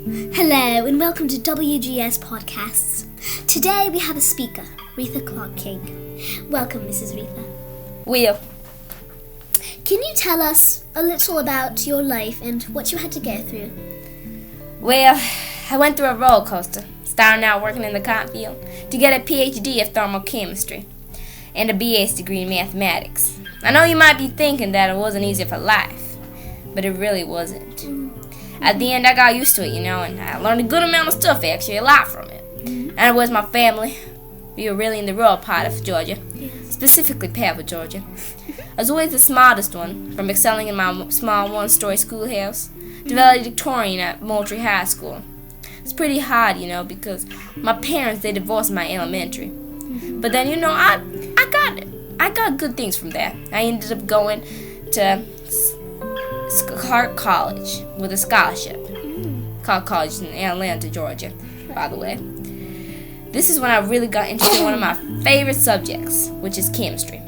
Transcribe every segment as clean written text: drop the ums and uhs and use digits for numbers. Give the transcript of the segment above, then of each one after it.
Hello and welcome to WGS Podcasts. Today we have a speaker, Retha Clark King. Welcome, Mrs. Retha. Will. Can you tell us a little about your life and what you had to go through? Well, I went through a roller coaster, starting out working in the cotton field to get a PhD of thermochemistry and a BA's degree in mathematics. I know you might be thinking that it wasn't easy for life, but it really wasn't. At the end, I got used to it, and I learned a good amount of stuff, actually, a lot from it. And it was my family. We were really in the rural part of Georgia, specifically Pavia, Georgia. I was always the smartest one, from excelling in my small one-story schoolhouse to valedictorian at Moultrie High School. It's pretty hard, because my parents, they divorced my elementary. But then, I got good things from that. I ended up going to Clark College with a scholarship. Clark College in Atlanta, Georgia, by the way. This is when I really got interested in one of my favorite subjects, which is chemistry.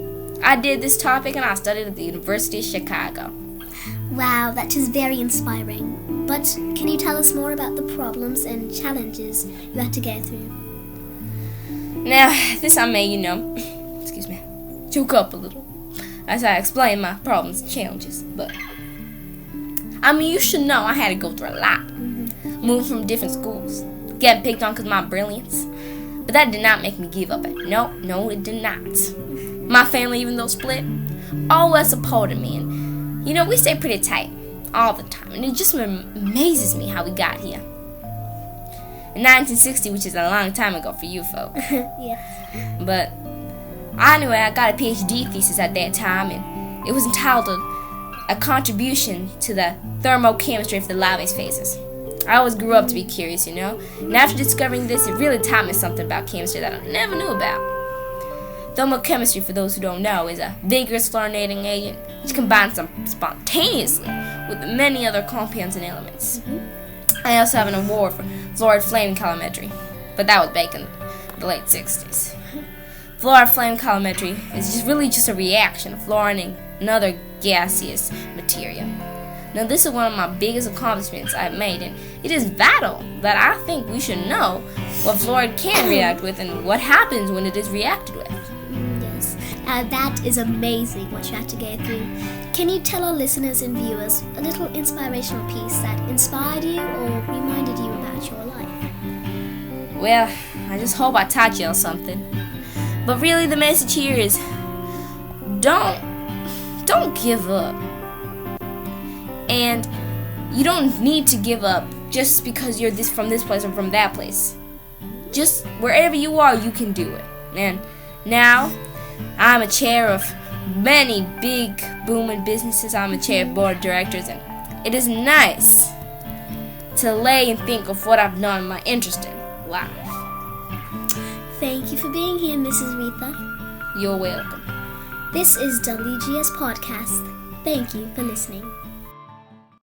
I did this topic and I studied at the University of Chicago. Wow, that is very inspiring. But can you tell us more about the problems and challenges you had to go through? Now, this I may, choke up a little as I explain my problems and challenges. But, you should know I had to go through a lot. Moving from different schools, getting picked on because of my brilliance. But that did not make me give up. No, it did not. My family, even though split, always supported me. And, we stay pretty tight all the time. And it just amazes me how we got here. In 1960, which is a long time ago for you folk. Yes. But anyway, I got a PhD thesis at that time, and it was entitled A Contribution to the Thermochemistry of the Lyaves Phases. I always grew up to be curious, and after discovering this, it really taught me something about chemistry that I never knew about. Thermochemistry, for those who don't know, is a vigorous fluorinating agent which combines them spontaneously with many other compounds and elements. I also have an award for fluoride flame calorimetry, but that was back in the late 60s. Fluoride flame calorimetry is just a reaction of fluorine and another gaseous material. Now, this is one of my biggest accomplishments I've made, and it is vital that I think we should know what fluoride can react with and what happens when it is reacted with. Yes, that is amazing what you had to go through. Can you tell our listeners and viewers a little inspirational piece that inspired you or reminded you about your life? Well, I just hope I taught y'all something. But really, the message here is don't give up. And you don't need to give up just because you're from this place or from that place. Just wherever you are, you can do it. And now, I'm a chair of many big booming businesses. I'm a chair of board of directors, and it is nice to lay and think of what I've done in my interesting life. Thank you for being here, Mrs. Retha. You're welcome. This is WGS Podcast. Thank you for listening.